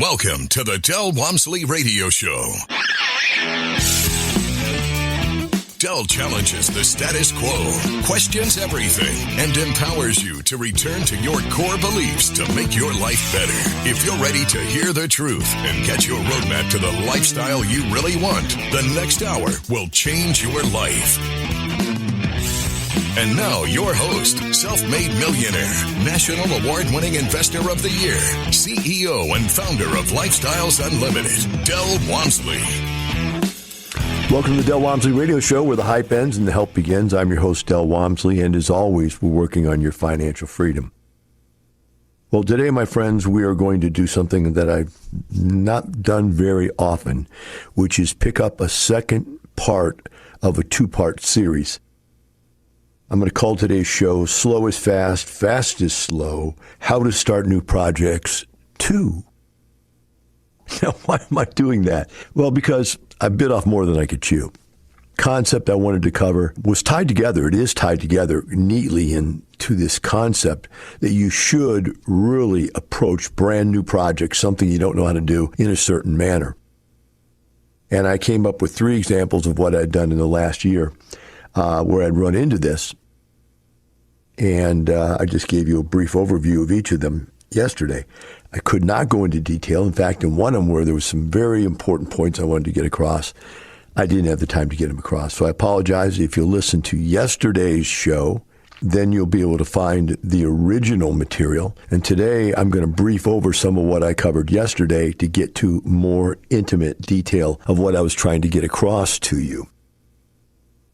Welcome to the Del Walmsley Radio Show. Del challenges the status quo, questions everything, and empowers you to return to your core beliefs to make your life better. If you're ready to hear the truth and get your roadmap to the lifestyle you really want, the next hour will change your life. And now, your host, self-made millionaire, national award-winning investor of the year, CEO and founder of Lifestyles Unlimited, Del Walmsley. Welcome to the Del Walmsley Radio Show, where the hype ends and the help begins. I'm your host, Del Walmsley, and as always, we're working on your financial freedom. Well, today, my friends, we are going to do something that I've not done very often, which is pick up a second part of a two-part series. I'm going to call today's show Slow is Fast, Fast is Slow, How to Start New Projects 2. Now, why am I doing that? Well, because I bit off more than I could chew. Concept I wanted to cover was tied together. It is tied together neatly into this concept that you should really approach brand new projects, something you don't know how to do, in a certain manner. And I came up with 3 examples of what I'd done in the last year where I'd run into this. And I just gave you a brief overview of each of them yesterday. I could not go into detail. In fact, in one of them where there was some very important points I wanted to get across, I didn't have the time to get them across. So I apologize. If you listen to yesterday's show, then you'll be able to find the original material. And today I'm going to brief over some of what I covered yesterday to get to more intimate detail of what I was trying to get across to you.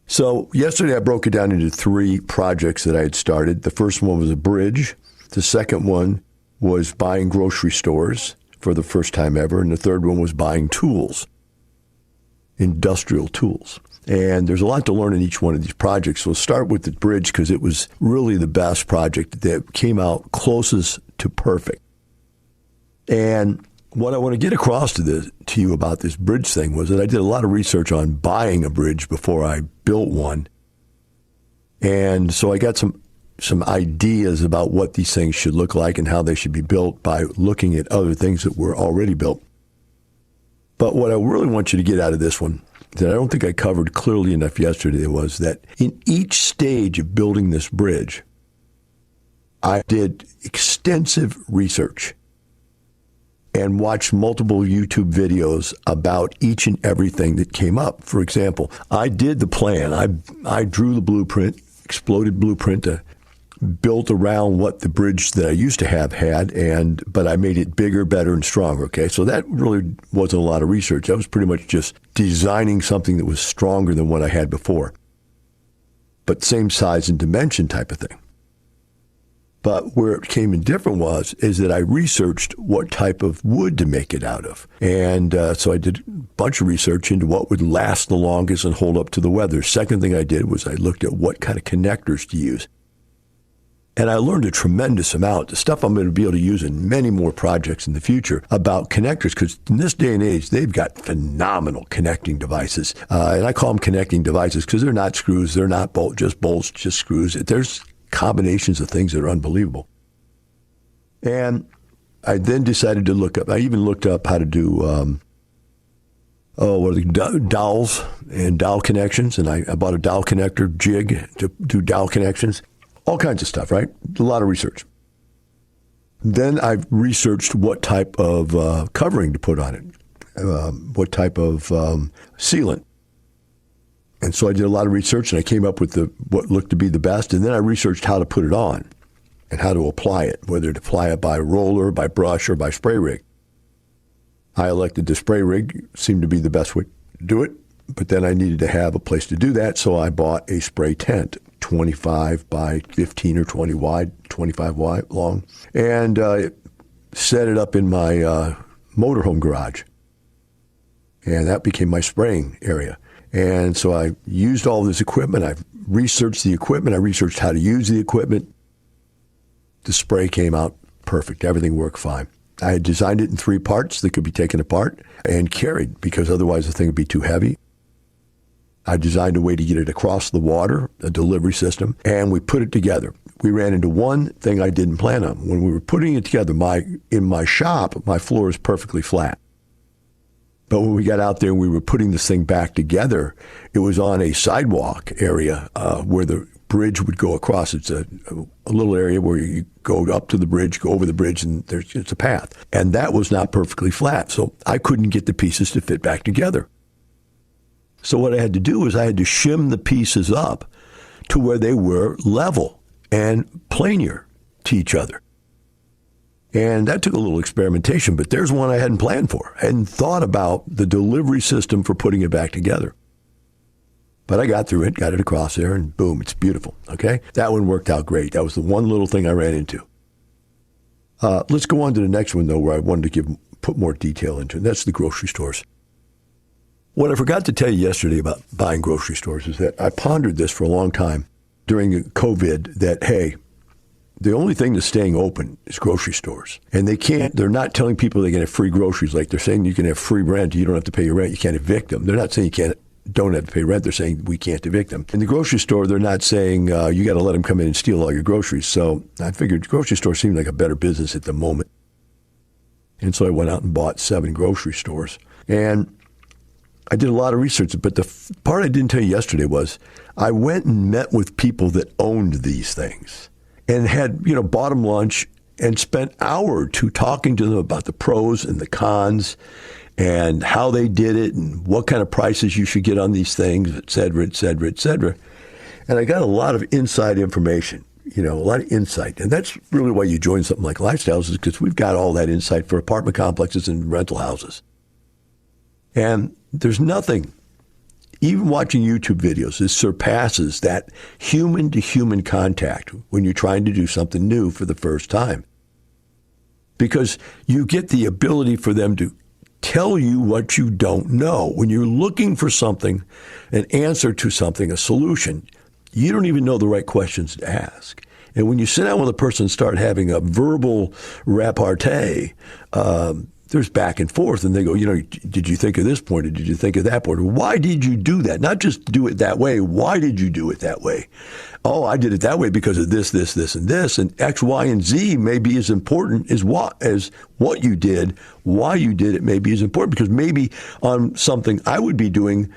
So yesterday I broke it down into 3 projects that I had started. The first one was a bridge. The second one was buying grocery stores for the first time ever. And the third one was buying tools, industrial tools. And there's a lot to learn in each one of these projects. So we'll start with the bridge because it was really the best project that came out closest to perfect. And what I want to get across to you about this bridge thing was that I did a lot of research on buying a bridge before I built one. And so I got some ideas about what these things should look like and how they should be built by looking at other things that were already built. But what I really want you to get out of this one that I don't think I covered clearly enough yesterday was that in each stage of building this bridge, I did extensive research and watched multiple YouTube videos about each and everything that came up. For example, I did the plan. I drew the blueprint, exploded blueprint, built around what the bridge that I used to have had, but I made it bigger, better, and stronger, okay? So that really wasn't a lot of research. That was pretty much just designing something that was stronger than what I had before, but same size and dimension type of thing. But where it came in different is that I researched what type of wood to make it out of. And so I did a bunch of research into what would last the longest and hold up to the weather. Second thing I did was I looked at what kind of connectors to use. And I learned a tremendous amount, the stuff I'm going to be able to use in many more projects in the future about connectors, because in this day and age, they've got phenomenal connecting devices. And I call them connecting devices because they're not screws, they're not bolts, just screws. There's combinations of things that are unbelievable. And I then decided to I even looked up how to do, dowels and dowel connections. And I bought a dowel connector jig to do dowel connections. All kinds of stuff, right? A lot of research. Then I researched what type of covering to put on it, what type of sealant. And so I did a lot of research, and I came up with what looked to be the best. And then I researched how to put it on and how to apply it, whether to apply it by roller, by brush, or by spray rig. I elected the spray rig, seemed to be the best way to do it. But then I needed to have a place to do that, so I bought a spray tent, 25 by 15 or 20 wide, 25 wide long, and set it up in my motorhome garage. And that became my spraying area. And so I used all this equipment. I researched the equipment. I researched how to use the equipment. The spray came out perfect. Everything worked fine. I had designed it in 3 parts that could be taken apart and carried because otherwise the thing would be too heavy. I designed a way to get it across the water, a delivery system, and we put it together. We ran into one thing I didn't plan on. When we were putting it together, in my shop, my floor is perfectly flat. But when we got out there and we were putting this thing back together, it was on a sidewalk area where the bridge would go across. It's a little area where you go up to the bridge, go over the bridge, and it's a path. And that was not perfectly flat, so I couldn't get the pieces to fit back together. So what I had to do was I had to shim the pieces up to where they were level and planar to each other. And that took a little experimentation, but there's one I hadn't planned for. I hadn't thought about the delivery system for putting it back together. But I got through it, got it across there, and boom, it's beautiful, okay? That one worked out great. That was the one little thing I ran into. Let's go on to the next one, though, where I wanted to put more detail into, and that's the grocery stores. What I forgot to tell you yesterday about buying grocery stores is that I pondered this for a long time during COVID that, hey, the only thing that's staying open is grocery stores. And they're not telling people they can have free groceries. Like they're saying you can have free rent. You don't have to pay your rent. You can't evict them. They're not saying don't have to pay rent. They're saying we can't evict them. In the grocery store, they're not saying you got to let them come in and steal all your groceries. So I figured grocery store seemed like a better business at the moment. And so I went out and bought 7 grocery stores. And I did a lot of research, but the part I didn't tell you yesterday was I went and met with people that owned these things and had, bought them lunch and spent an hour or two talking to them about the pros and the cons and how they did it and what kind of prices you should get on these things, et cetera, et cetera, et cetera. And I got a lot of inside information, a lot of insight. And that's really why you join something like Lifestyles, is because we've got all that insight for apartment complexes and rental houses. And there's nothing, even watching YouTube videos, that surpasses that human-to-human contact when you're trying to do something new for the first time. Because you get the ability for them to tell you what you don't know. When you're looking for something, an answer to something, a solution, you don't even know the right questions to ask. And when you sit down with a person and start having a verbal repartee, there's back and forth, and they go, did you think of this point, or did you think of that point? Or why did you do that? Not just do it that way. Why did you do it that way? Oh, I did it that way because of this, this, this, and this. And X, Y, and Z may be as important as what you did. Why you did it may be as important, because maybe on something I would be doing,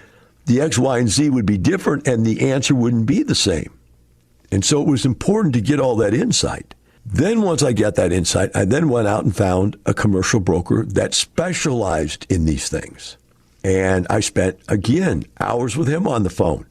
the X, Y, and Z would be different, and the answer wouldn't be the same. And so it was important to get all that insight. Then once I got that insight, I then went out and found a commercial broker that specialized in these things. And I spent, again, hours with him on the phone,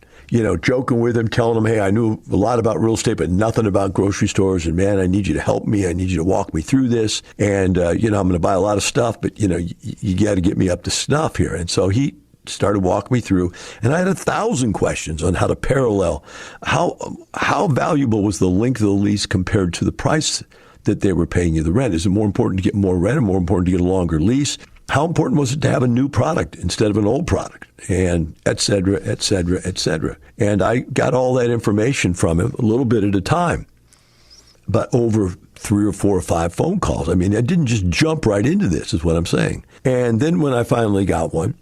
joking with him, telling him, hey, I knew a lot about real estate, but nothing about grocery stores. And, man, I need you to help me. I need you to walk me through this. And, I'm going to buy a lot of stuff, but, you got to get me up to snuff here. And so he started walking me through, and I had 1,000 questions on how to parallel how valuable was the length of the lease compared to the price that they were paying you the rent. Is it more important to get more rent or more important to get a longer lease? How important was it to have a new product instead of an old product? And et cetera, et cetera, et cetera. And I got all that information from him a little bit at a time, but over 3 or 4 or 5 phone calls. I mean, I didn't just jump right into this, is what I'm saying. And then when I finally got one,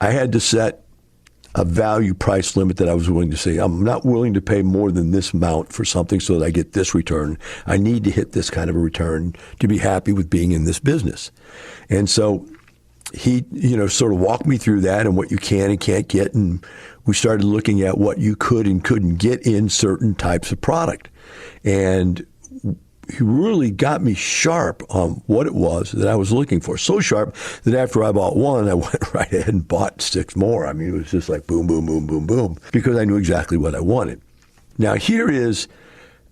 I had to set a value price limit that I was willing to say, I'm not willing to pay more than this amount for something so that I get this return. I need to hit this kind of a return to be happy with being in this business. And so he, sort of walked me through that and what you can and can't get. And we started looking at what you could and couldn't get in certain types of product. And he really got me sharp on what it was that I was looking for. So sharp that after I bought one, I went right ahead and bought 6 more. I mean, it was just like boom, boom, boom, boom, boom, because I knew exactly what I wanted. Now, here is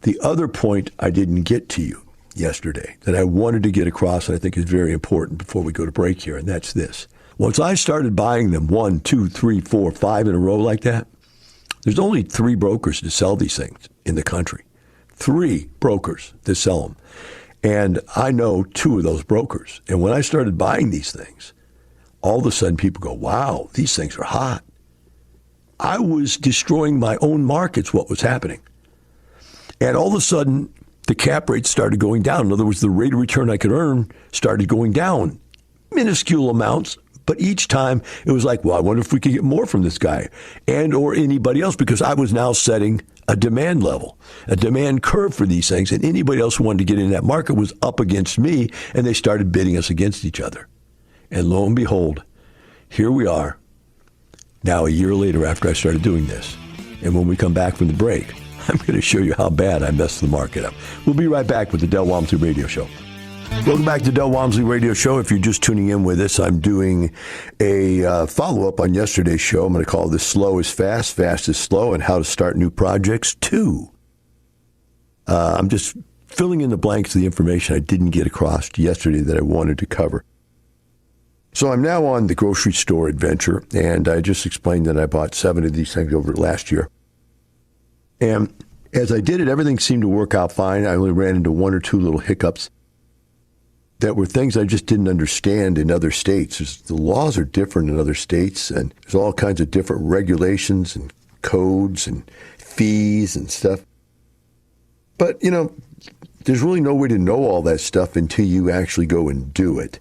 the other point I didn't get to you yesterday that I wanted to get across, and I think is very important before we go to break here, and that's this. Once I started buying them 1, 2, 3, 4, 5 in a row like that, there's only 3 brokers to sell these things in the country. 3 brokers that sell them. And I know 2 of those brokers. And when I started buying these things, all of a sudden people go, wow, these things are hot. I was destroying my own markets, what was happening. And all of a sudden, the cap rate started going down. In other words, the rate of return I could earn started going down. Minuscule amounts, But each time it was like, well, I wonder if we could get more from this guy and or anybody else, because I was now setting a demand level, a demand curve for these things. And anybody else who wanted to get in that market was up against me, and they started bidding us against each other. And lo and behold, here we are now a year later after I started doing this. And when we come back from the break, I'm going to show you how bad I messed the market up. We'll be right back with the Del Walmsley Radio Show. Welcome back to the Del Walmsley Radio Show. If you're just tuning in with us, I'm doing a follow-up on yesterday's show. I'm going to call this Slow is Fast, Fast is Slow, and How to Start New Projects 2. I'm just filling in the blanks of the information I didn't get across yesterday that I wanted to cover. So I'm now on the grocery store adventure, and I just explained that I bought 7 of these things over last year. And as I did it, everything seemed to work out fine. I only ran into 1 or 2 little hiccups that were things I just didn't understand in other states. The laws are different in other states, and there's all kinds of different regulations and codes and fees and stuff. But, there's really no way to know all that stuff until you actually go and do it.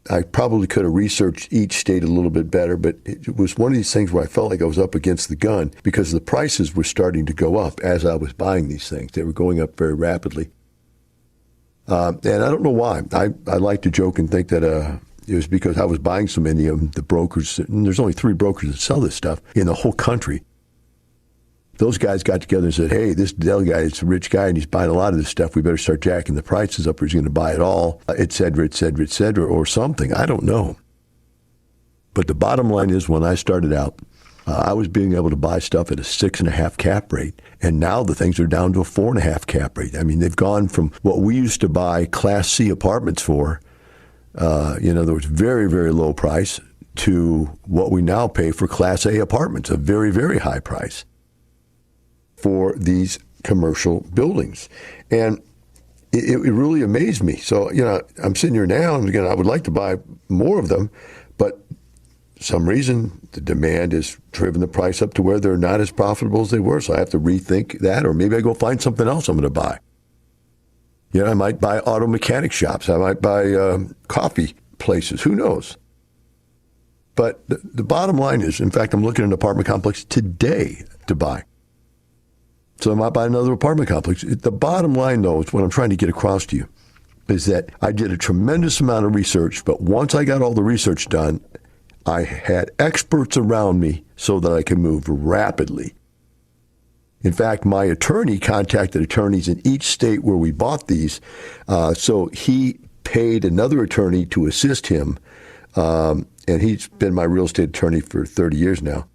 I probably could have researched each state a little bit better, but it was one of these things where I felt like I was up against the gun because the prices were starting to go up as I was buying these things. They were going up very rapidly. And I don't know why. I like to joke and think that it was because I was buying so many of them. The brokers, and there's only 3 brokers that sell this stuff in the whole country. Those guys got together and said, hey, this Dell guy is a rich guy and he's buying a lot of this stuff. We better start jacking the prices up or he's going to buy it all, et cetera, et cetera, et cetera, or something. I don't know. But the bottom line is when I started out, I was being able to buy stuff at a 6.5 cap rate, and now the things are down to a 4.5 cap rate. I mean, they've gone from what we used to buy Class C apartments for, there was very, very low price, to what we now pay for Class A apartments, a very, very high price for these commercial buildings. And it really amazed me. So, I'm sitting here now, and again, I would like to buy more of them, but some reason the demand has driven the price up to where they're not as profitable as they were. So I have to rethink that, or maybe I go find something else I'm going to buy. I might buy auto mechanic shops. I might buy coffee places. Who knows? But the bottom line is, in fact, I'm looking at an apartment complex today to buy. So I might buy another apartment complex. The bottom line, though, is what I'm trying to get across to you, is that I did a tremendous amount of research, but once I got all the research done, I had experts around me so that I could move rapidly. In fact, my attorney contacted attorneys in each state where we bought these, so he paid another attorney to assist him, and he's been my real estate attorney for 30 years now.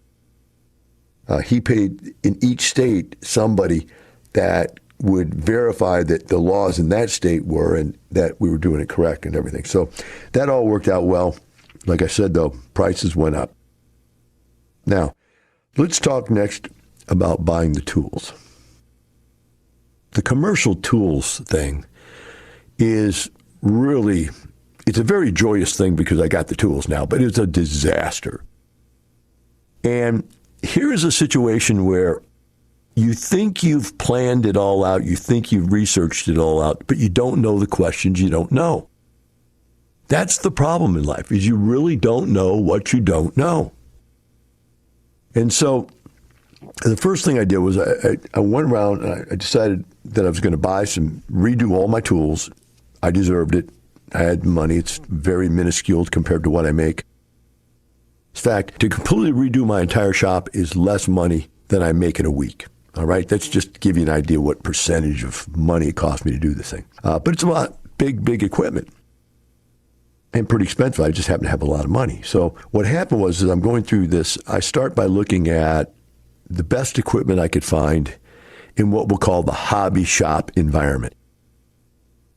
He paid in each state somebody that would verify that the laws in that state were and that we were doing it correct and everything. So that all worked out well. Like I said, though, prices went up. Now, let's talk next about buying the tools. The commercial tools thing is really, it's a very joyous thing because I got the tools now, but it's a disaster. And here is a situation where you think you've planned it all out, you think you've researched it all out, but you don't know the questions you don't know. That's the problem in life, is you really don't know what you don't know. And so the first thing I did was I went around and I decided that I was going to redo all my tools. I deserved it. I had money. It's very minuscule compared to what I make. In fact, to completely redo my entire shop is less money than I make in a week. All right? That's just to give you an idea what percentage of money it cost me to do this thing. But it's a lot, big equipment. And pretty expensive. I just happen to have a lot of money. So what happened was, as I'm going through this, I start by looking at the best equipment I could find in what we'll call the hobby shop environment.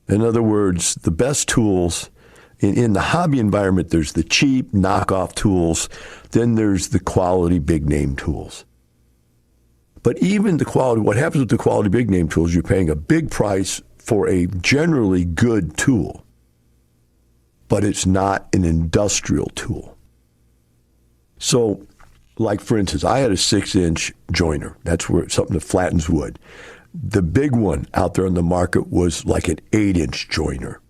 In other words, the best tools in the hobby environment, there's the cheap knockoff tools. Then there's the quality big name tools. But even the quality, what happens with the quality big name tools, you're paying a big price for a generally good tool. But it's not an industrial tool. So, like for instance, I had a 6-inch joiner. That's where something that flattens wood. The big one out there on the market was like an 8-inch joiner.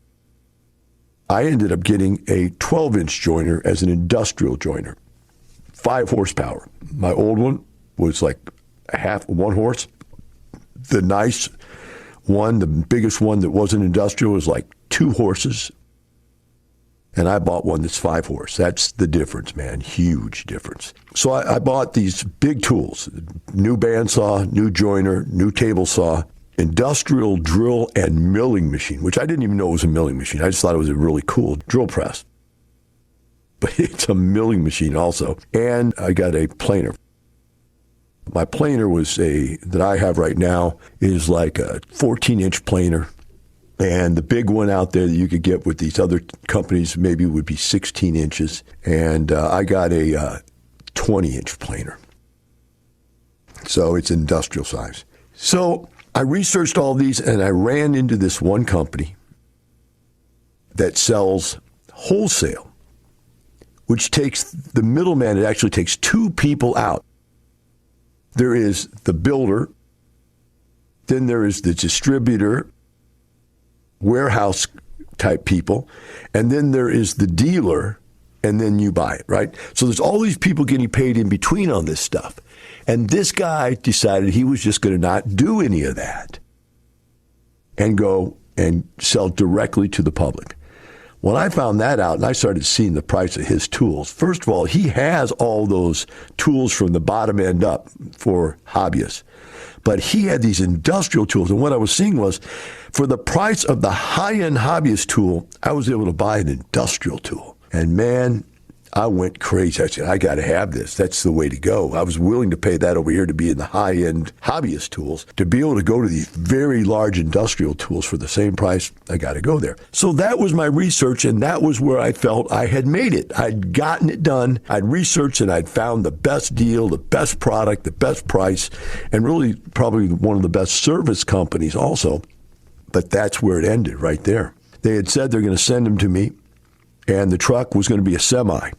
I ended up getting a 12-inch joiner as an industrial joiner, 5 horsepower. My old one was like 1 horse. The nice one, the biggest one that wasn't industrial, was like 2 horses. And I bought one that's 5 horse. That's the difference, man. Huge difference. So I bought these big tools, new bandsaw, new joiner, new table saw, industrial drill and milling machine, which I didn't even know was a milling machine. I just thought it was a really cool drill press. But it's a milling machine also. And I got a planer. My planer that I have right now is like a 14-inch planer. And the big one out there that you could get with these other companies maybe would be 16 inches. And I got a 20-inch planer. So it's industrial size. So I researched all these, and I ran into this one company that sells wholesale, which takes the middleman. It actually takes 2 people out. There is the builder, then there is the distributor, warehouse type people, and then there is the dealer, and then you buy it, right? So there's all these people getting paid in between on this stuff. And this guy decided he was just going to not do any of that and go and sell directly to the public. When I found that out and I started seeing the price of his tools, first of all, he has all those tools from the bottom end up for hobbyists. But he had these industrial tools. And what I was seeing was, for the price of the high-end hobbyist tool, I was able to buy an industrial tool. And man, I went crazy. I said, I got to have this. That's the way to go. I was willing to pay that over here to be in the high-end hobbyist tools. To be able to go to these very large industrial tools for the same price, I got to go there. So that was my research, and that was where I felt I had made it. I'd gotten it done. I'd researched, and I'd found the best deal, the best product, the best price, and really probably one of the best service companies also. But that's where it ended right there. They had said they're going to send them to me, and the truck was going to be a semi.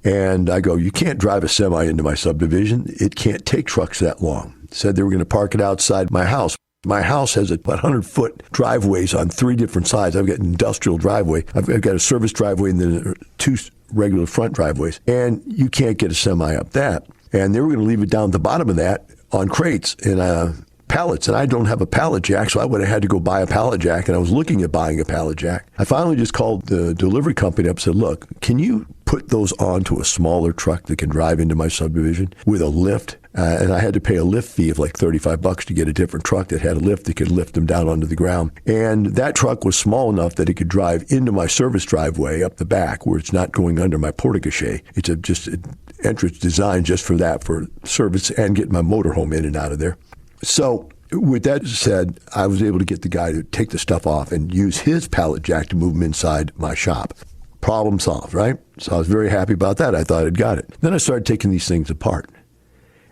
And I go, you can't drive a semi into my subdivision. It can't take trucks that long. Said they were going to park it outside my house. My house has a 100-foot driveways on 3 different sides. I've got an industrial driveway. I've got a service driveway and then 2 regular front driveways. And you can't get a semi up that. And they were going to leave it down at the bottom of that on crates and pallets, and I don't have a pallet jack, so I would have had to go buy a pallet jack, and I was looking at buying a pallet jack. I finally just called the delivery company up and said, look, can you put those onto a smaller truck that can drive into my subdivision with a lift? And I had to pay a lift fee of like $35 to get a different truck that had a lift that could lift them down onto the ground. And that truck was small enough that it could drive into my service driveway up the back where it's not going under my porte-cochere. It's just an entrance designed just for that, for service and getting my motorhome in and out of there. So with that said, I was able to get the guy to take the stuff off and use his pallet jack to move them inside my shop. Problem solved, right? So I was very happy about that. I thought I'd got it. Then I started taking these things apart.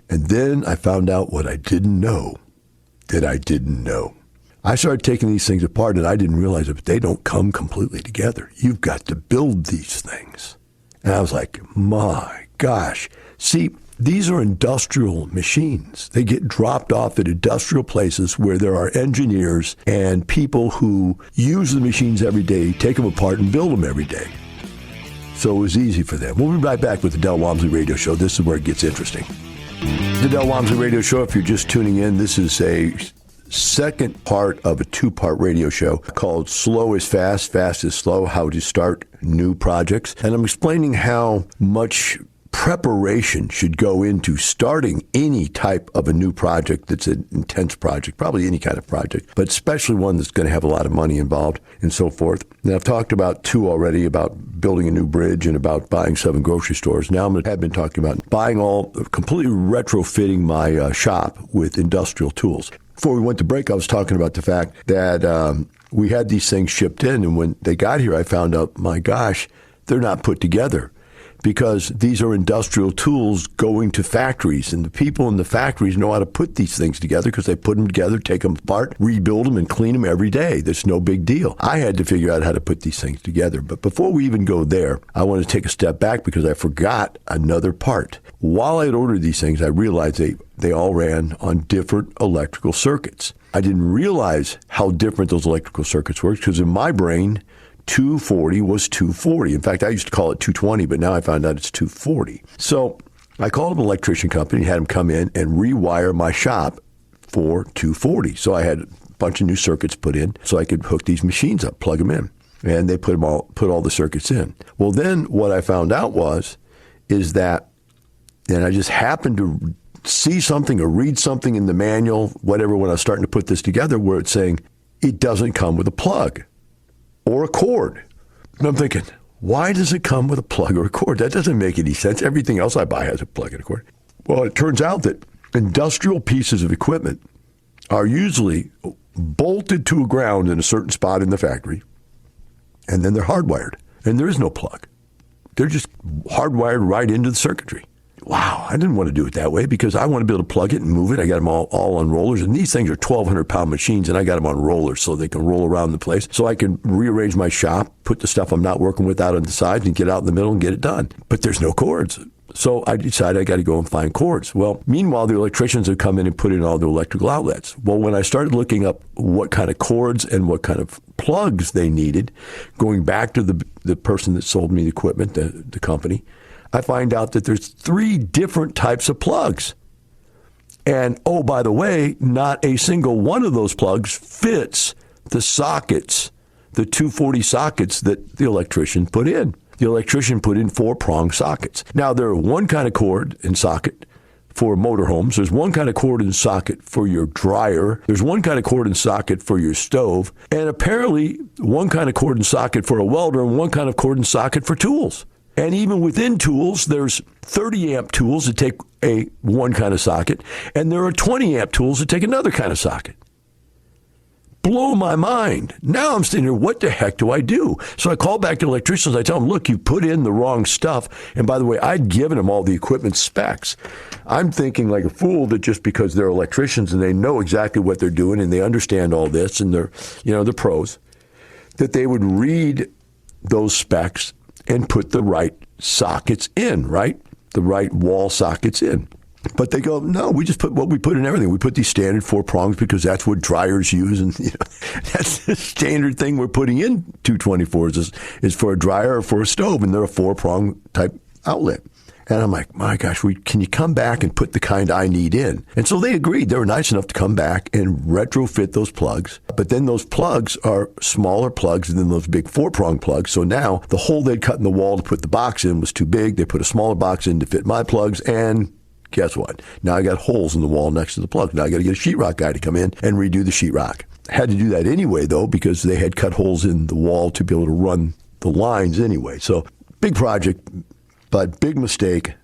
And then I found out what I didn't know that I didn't know. I started taking these things apart, and I didn't realize it, but they don't come completely together. You've got to build these things. And I was like, my gosh. See, these are industrial machines. They get dropped off at industrial places where there are engineers and people who use the machines every day, take them apart, and build them every day. So it was easy for them. We'll be right back with the Del Walmsley Radio Show. This is where it gets interesting. The Del Walmsley Radio Show, if you're just tuning in, this is a second part of a 2-part radio show called Slow is Fast, Fast is Slow, How to Start New Projects. And I'm explaining how much preparation should go into starting any type of a new project that's an intense project, probably any kind of project, but especially one that's going to have a lot of money involved and so forth. And I've talked about 2 already, about building a new bridge and about buying 7 grocery stores. Now I've been talking about completely retrofitting my shop with industrial tools. Before we went to break, I was talking about the fact that we had these things shipped in, and when they got here, I found out, my gosh, they're not put together. Because these are industrial tools going to factories, and the people in the factories know how to put these things together because they put them together, take them apart, rebuild them, and clean them every day. There's no big deal. I had to figure out how to put these things together. But before we even go there, I want to take a step back because I forgot another part. While I had ordered these things, I realized they all ran on different electrical circuits. I didn't realize how different those electrical circuits were because in my brain, 240 was 240. In fact, I used to call it 220, but now I found out it's 240. So I called up an electrician company, had him come in and rewire my shop for 240. So I had a bunch of new circuits put in so I could hook these machines up, plug them in. And they put all the circuits in. Well, then what I found out is that, and I just happened to see something or read something in the manual, whatever, when I was starting to put this together, where it's saying it doesn't come with a plug or a cord. And I'm thinking, why does it come with a plug or a cord? That doesn't make any sense. Everything else I buy has a plug and a cord. Well, it turns out that industrial pieces of equipment are usually bolted to a ground in a certain spot in the factory, and then they're hardwired, and there is no plug. They're just hardwired right into the circuitry. Wow, I didn't want to do it that way because I want to be able to plug it and move it. I got them all on rollers, and these things are 1,200-pound machines, and I got them on rollers so they can roll around the place, so I can rearrange my shop, put the stuff I'm not working with out on the sides, and get out in the middle and get it done. But there's no cords. So I decided I got to go and find cords. Well, meanwhile, the electricians have come in and put in all the electrical outlets. Well, when I started looking up what kind of cords and what kind of plugs they needed, going back to the person that sold me the equipment, the company, I find out that there's 3 different types of plugs. And, oh, by the way, not a single one of those plugs fits the sockets, the 240 sockets that the electrician put in. The electrician put in 4-prong sockets. Now, there are one kind of cord and socket for motorhomes. There's one kind of cord and socket for your dryer. There's one kind of cord and socket for your stove. And apparently, one kind of cord and socket for a welder and one kind of cord and socket for tools. And even within tools, there's 30-amp tools that take one kind of socket, and there are 20-amp tools that take another kind of socket. Blow my mind. Now I'm sitting here, what the heck do I do? So I call back to electricians. I tell them, look, you put in the wrong stuff. And by the way, I'd given them all the equipment specs. I'm thinking like a fool that just because they're electricians and they know exactly what they're doing and they understand all this and they're pros, that they would read those specs and put the right sockets in, right? The right wall sockets in. But they go, no, we just put what we put in everything. We put these standard 4 prongs because that's what dryers use. And that's the standard thing we're putting in 224s is for a dryer or for a stove. And they're a 4-prong type outlet. And I'm like, my gosh, can you come back and put the kind I need in? And so they agreed. They were nice enough to come back and retrofit those plugs. But then those plugs are smaller plugs than those big 4-prong plugs. So now the hole they'd cut in the wall to put the box in was too big. They put a smaller box in to fit my plugs, and guess what? Now I got holes in the wall next to the plugs. Now I got to get a sheetrock guy to come in and redo the sheetrock. Had to do that anyway, though, because they had cut holes in the wall to be able to run the lines anyway. So big project, but big mistake.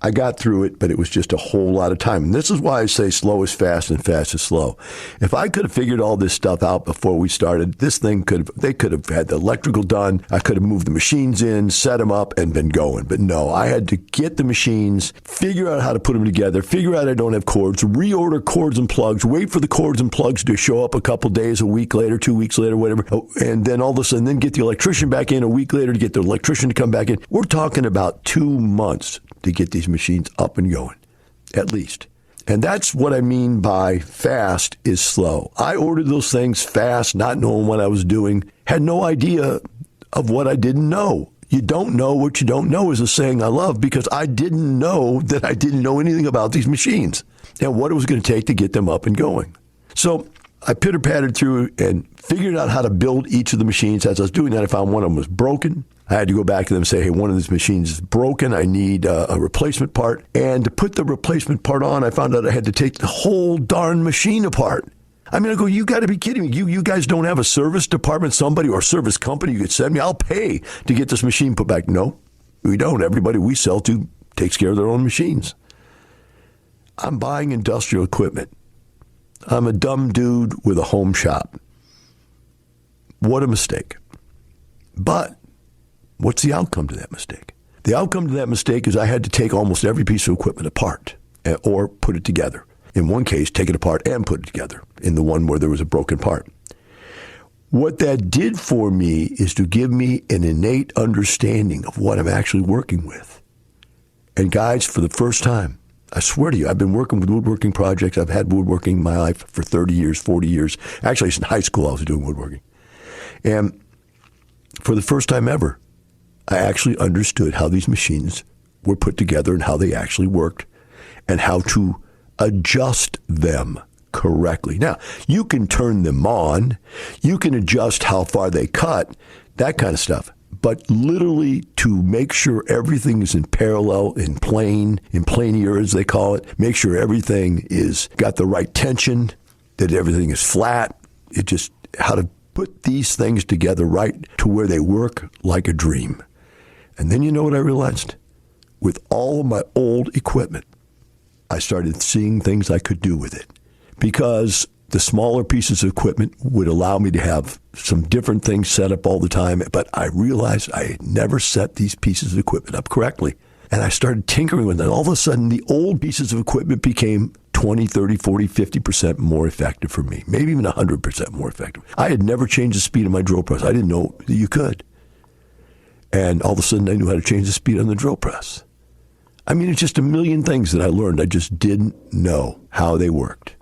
I got through it, but it was just a whole lot of time. And this is why I say slow is fast and fast is slow. If I could have figured all this stuff out before we started, they could have had the electrical done. I could have moved the machines in, set them up, and been going. But no, I had to get the machines, figure out how to put them together, figure out I don't have cords, reorder cords and plugs, wait for the cords and plugs to show up a couple days, a week later, 2 weeks later, whatever. And then all of a sudden, then get the electrician back in a week later to get the electrician to come back in. We're talking about 2 months to get these machines up and going, at least. And that's what I mean by fast is slow. I ordered those things fast, not knowing what I was doing, had no idea of what I didn't know. You don't know what you don't know is a saying I love, because I didn't know that I didn't know anything about these machines and what it was going to take to get them up and going. So I pitter-pattered through and figured out how to build each of the machines. As I was doing that, I found one of them was broken. I had to go back to them and say, hey, one of these machines is broken. I need a replacement part. And to put the replacement part on, I found out I had to take the whole darn machine apart. I mean, I go, you got to be kidding me. You guys don't have a service department, somebody or service company you could send me? I'll pay to get this machine put back. No, we don't. Everybody we sell to takes care of their own machines. I'm buying industrial equipment. I'm a dumb dude with a home shop. What a mistake. But what's the outcome to that mistake? The outcome to that mistake is I had to take almost every piece of equipment apart or put it together. In one case, take it apart and put it together. In the one where there was a broken part. What that did for me is to give me an innate understanding of what I'm actually working with. And guys, for the first time, I swear to you, I've been working with woodworking projects. I've had woodworking in my life for 30 years, 40 years. Actually, in high school, I was doing woodworking. And for the first time ever, I actually understood how these machines were put together and how they actually worked and how to adjust them correctly. Now, you can turn them on, you can adjust how far they cut, that kind of stuff. But literally to make sure everything is in parallel, in plane ear as they call it, make sure everything is got the right tension, that everything is flat, how to put these things together right to where they work like a dream. And then you know what I realized? With all of my old equipment, I started seeing things I could do with it. Because the smaller pieces of equipment would allow me to have some different things set up all the time. But I realized I had never set these pieces of equipment up correctly. And I started tinkering with it. All of a sudden, the old pieces of equipment became 20, 30, 40, 50% more effective for me. Maybe even 100% more effective. I had never changed the speed of my drill press. I didn't know that you could. And all of a sudden, I knew how to change the speed on the drill press. I mean, it's just a million things that I learned. I just didn't know how they worked.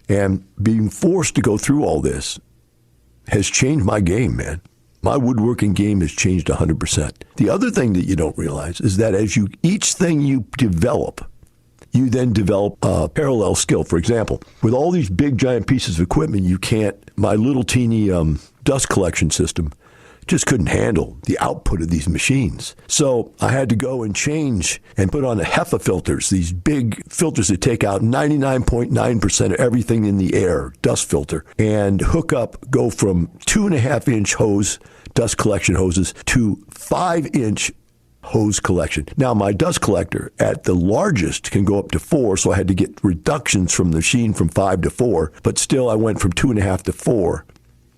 And being forced to go through all this has changed my game, man. My woodworking game has changed 100%. The other thing that you don't realize is that each thing you develop, you then develop a parallel skill. For example, with all these big giant pieces of equipment, my little teeny dust collection system just couldn't handle the output of these machines. So I had to go and change and put on HEPA filters, these big filters that take out 99.9% of everything in the air, dust filter, and go from 2.5-inch hose, dust collection hoses, to 5-inch hose collection. Now, my dust collector at the largest can go up to 4, so I had to get reductions from the machine from 5 to 4, but still I went from 2.5 to 4.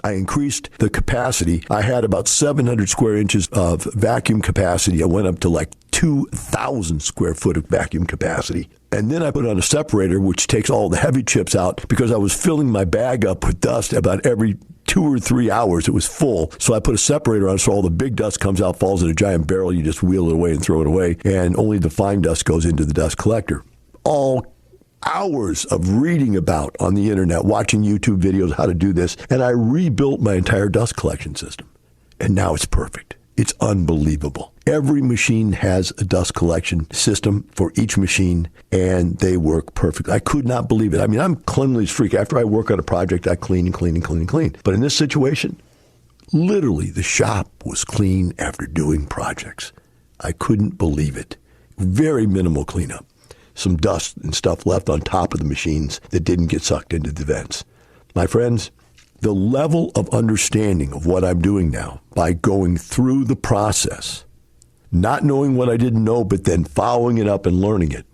I increased the capacity. I had about 700 square inches of vacuum capacity. I went up to like 2,000 square foot of vacuum capacity. And then I put on a separator, which takes all the heavy chips out because I was filling my bag up with dust about every 2 or 3 hours. It was full. So I put a separator on so all the big dust comes out, falls in a giant barrel. You just wheel it away and throw it away. And only the fine dust goes into the dust collector. All hours of reading about on the internet, watching YouTube videos how to do this, and I rebuilt my entire dust collection system. And now it's perfect. It's unbelievable. Every machine has a dust collection system for each machine, and they work perfectly. I could not believe it. I mean, I'm a cleanliness freak. After I work on a project, I clean and clean and clean and clean. But in this situation, literally the shop was clean after doing projects. I couldn't believe it. Very minimal cleanup. Some dust and stuff left on top of the machines that didn't get sucked into the vents. My friends, the level of understanding of what I'm doing now by going through the process, not knowing what I didn't know, but then following it up and learning it,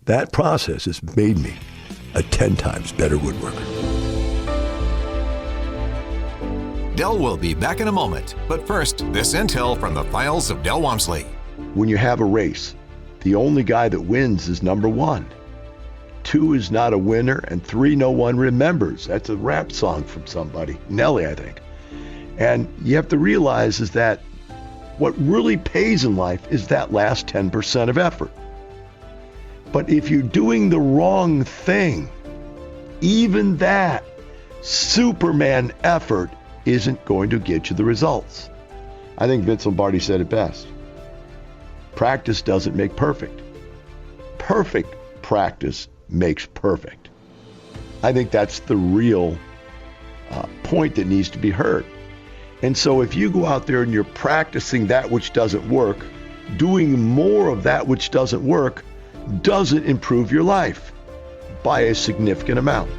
that process has made me a 10 times better woodworker. Del will be back in a moment, but first, this intel from the files of Del Walmsley. When you have a race, the only guy that wins is number 1. 2 is not a winner, and 3 no one remembers. That's a rap song from somebody, Nelly, I think. And you have to realize is that what really pays in life is that last 10% of effort. But if you're doing the wrong thing, even that Superman effort isn't going to get you the results. I think Vince Lombardi said it best. Practice doesn't make perfect. Perfect practice makes perfect. I think that's the real point that needs to be heard. And so if you go out there and you're practicing that which doesn't work, doing more of that which doesn't work doesn't improve your life by a significant amount.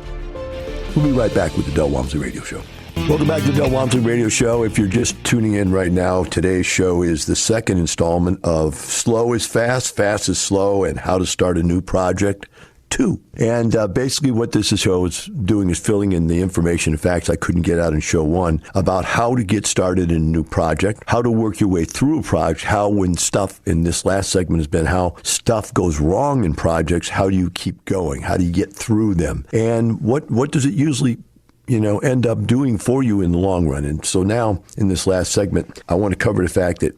We'll be right back with the Del Walmsley Radio Show. Welcome back to the Del Walmsley Radio Show. If you're just tuning in right now, today's show is the second installment of Slow is Fast, Fast is Slow, and How to Start a New Project 2. And basically what this show is doing is filling in the information and facts I couldn't get out in show 1 about how to get started in a new project, how to work your way through a project, how when stuff in this last segment has been how stuff goes wrong in projects, how do you keep going, how do you get through them, and what does it usually end up doing for you in the long run. And so now in this last segment, I want to cover the fact that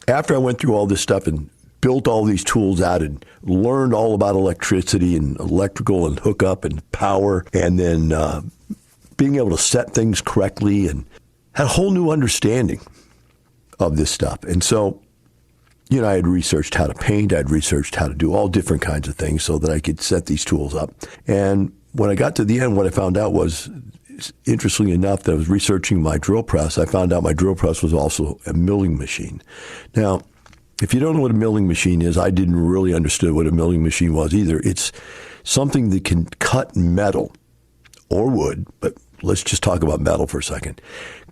after I went through all this stuff and built all these tools out and learned all about electricity and electrical and hookup and power, and then being able to set things correctly and had a whole new understanding of this stuff. And so, I had researched how to paint. I'd researched how to do all different kinds of things so that I could set these tools up. And when I got to the end, what I found out was, interestingly enough, that I was researching my drill press. I found out my drill press was also a milling machine. Now, if you don't know what a milling machine is, I didn't really understand what a milling machine was either. It's something that can cut metal or wood, but let's just talk about metal for a second.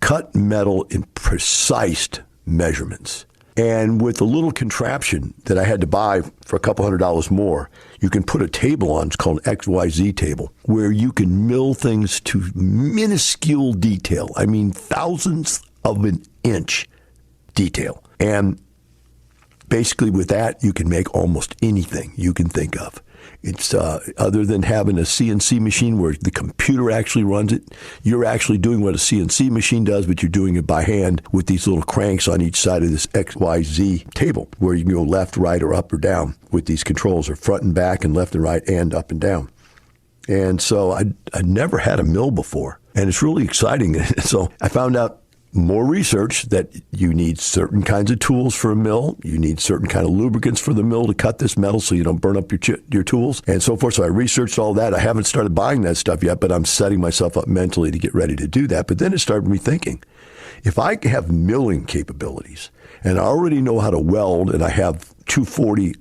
Cut metal in precise measurements. And with a little contraption that I had to buy for a couple $100 more, you can put a table on, it's called an XYZ table, where you can mill things to minuscule detail. I mean, thousandths of an inch detail. And basically with that, you can make almost anything you can think of. It's other than having a CNC machine where the computer actually runs it, you're actually doing what a CNC machine does, but you're doing it by hand with these little cranks on each side of this XYZ table where you can go left, right, or up or down with these controls, or front and back and left and right and up and down. And so I'd never had a mill before, and it's really exciting. So I found out more research that you need certain kinds of tools for a mill. You need certain kind of lubricants for the mill to cut this metal so you don't burn up your tools and so forth. So I researched all that. I haven't started buying that stuff yet, but I'm setting myself up mentally to get ready to do that. But then it started me thinking, if I have milling capabilities and I already know how to weld and I have 240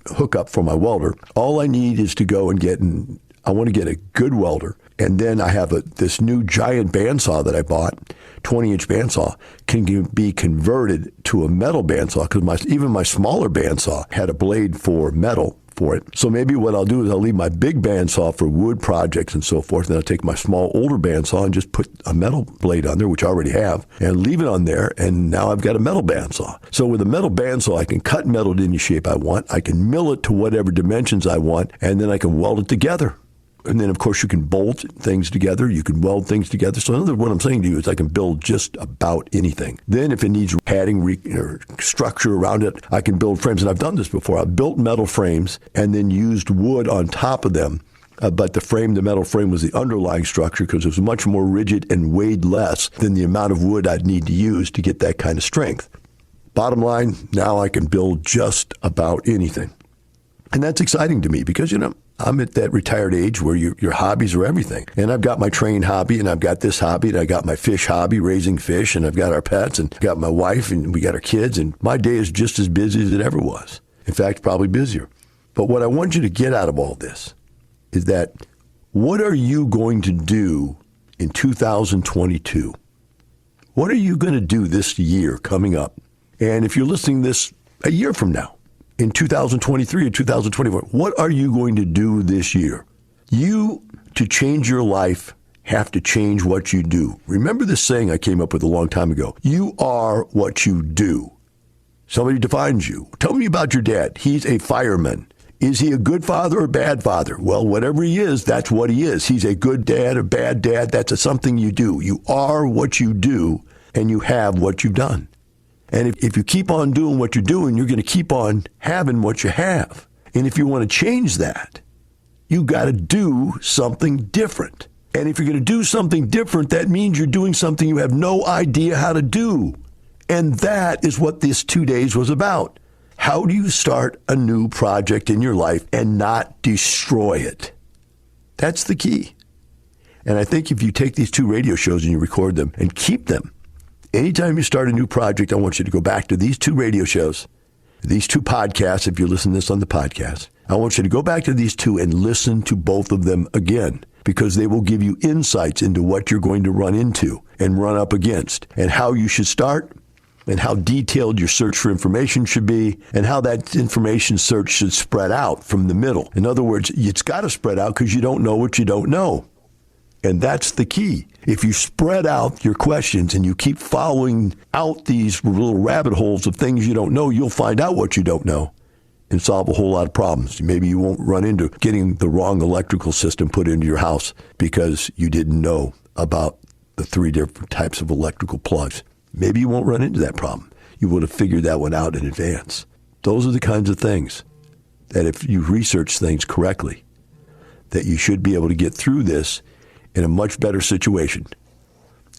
hookup for my welder, all I need is to go and I want to get a good welder. And then I have this new giant bandsaw that I bought, 20-inch bandsaw, can be converted to a metal bandsaw because even my smaller bandsaw had a blade for metal for it. So maybe what I'll do is I'll leave my big bandsaw for wood projects and so forth, and I'll take my small, older bandsaw and just put a metal blade on there, which I already have, and leave it on there, and now I've got a metal bandsaw. So with a metal bandsaw, I can cut metal to any shape I want, I can mill it to whatever dimensions I want, and then I can weld it together. And then, of course, you can bolt things together. You can weld things together. So what I'm saying to you is I can build just about anything. Then if it needs padding or structure around it, I can build frames. And I've done this before. I've built metal frames and then used wood on top of them. But the metal frame was the underlying structure because it was much more rigid and weighed less than the amount of wood I'd need to use to get that kind of strength. Bottom line, now I can build just about anything. And that's exciting to me because, I'm at that retired age where your hobbies are everything. And I've got my train hobby, and I've got this hobby, and I got my fish hobby, raising fish, and I've got our pets, and got my wife, and we got our kids, and my day is just as busy as it ever was. In fact, probably busier. But what I want you to get out of all this is that what are you going to do in 2022? What are you going to do this year coming up? And if you're listening this a year from now, in 2023 or 2024, what are you going to do this year? You, to change your life, have to change what you do. Remember this saying I came up with a long time ago. You are what you do. Somebody defines you. Tell me about your dad. He's a fireman. Is he a good father or a bad father? Well, whatever he is, that's what he is. He's a good dad or bad dad. That's something you do. You are what you do, and you have what you've done. And if you keep on doing what you're doing, you're going to keep on having what you have. And if you want to change that, you got to do something different. And if you're going to do something different, that means you're doing something you have no idea how to do. And that is what this 2 days was about. How do you start a new project in your life and not destroy it? That's the key. And I think if you take these 2 radio shows and you record them and keep them, anytime you start a new project, I want you to go back to these 2 radio shows, these 2 podcasts, if you're listening to this on the podcast. I want you to go back to these 2 and listen to both of them again, because they will give you insights into what you're going to run into and run up against, and how you should start, and how detailed your search for information should be, and how that information search should spread out from the middle. In other words, it's got to spread out because you don't know what you don't know. And that's the key. If you spread out your questions and you keep following out these little rabbit holes of things you don't know, you'll find out what you don't know and solve a whole lot of problems. Maybe you won't run into getting the wrong electrical system put into your house because you didn't know about the 3 different types of electrical plugs. Maybe you won't run into that problem. You would have figured that one out in advance. Those are the kinds of things that if you research things correctly, that you should be able to get through this in a much better situation.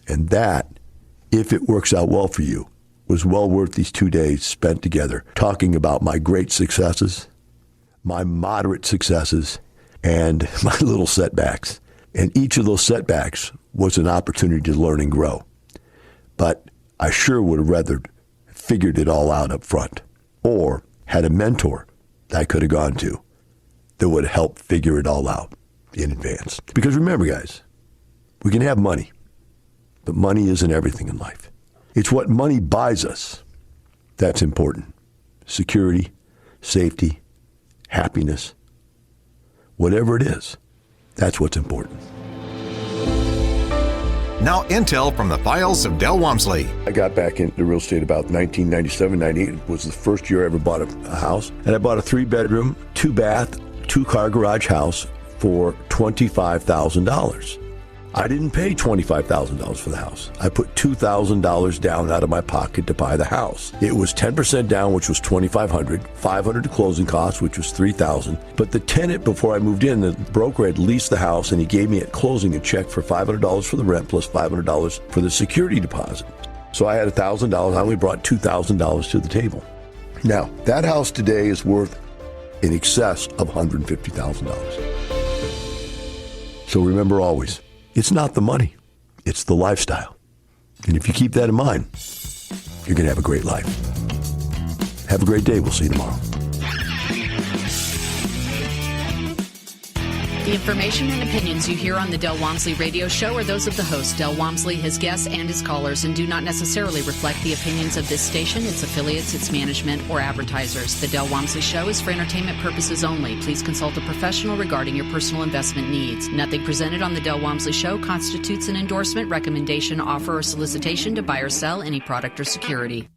And that if it works out well for you, was well worth these 2 days spent together talking about my great successes, my moderate successes, and my little setbacks. And each of those setbacks was an opportunity to learn and grow. But I sure would have rather figured it all out up front, or had a mentor that I could have gone to that would help figure it all out in advance. Because remember, guys, we can have money, but money isn't everything in life. It's what money buys us that's important. Security, safety, happiness, whatever it is, that's what's important. Now, intel from the files of Del Walmsley. I got back into real estate about 1997, 98. It was the first year I ever bought a house. And I bought a 3-bedroom, 2-bath, 2-car garage house for $25,000. I didn't pay $25,000 for the house. I put $2,000 down out of my pocket to buy the house. It was 10% down, which was $2,500, $500 to closing costs, which was $3,000. But the tenant, before I moved in, the broker had leased the house, and he gave me at closing a check for $500 for the rent plus $500 for the security deposit. So I had $1,000. I only brought $2,000 to the table. Now, that house today is worth in excess of $150,000. So remember always, it's not the money, it's the lifestyle. And if you keep that in mind, you're going to have a great life. Have a great day. We'll see you tomorrow. The information and opinions you hear on the Del Walmsley radio show are those of the host, Del Walmsley, his guests, and his callers, and do not necessarily reflect the opinions of this station, its affiliates, its management, or advertisers. The Del Walmsley show is for entertainment purposes only. Please consult a professional regarding your personal investment needs. Nothing presented on the Del Walmsley show constitutes an endorsement, recommendation, offer, or solicitation to buy or sell any product or security.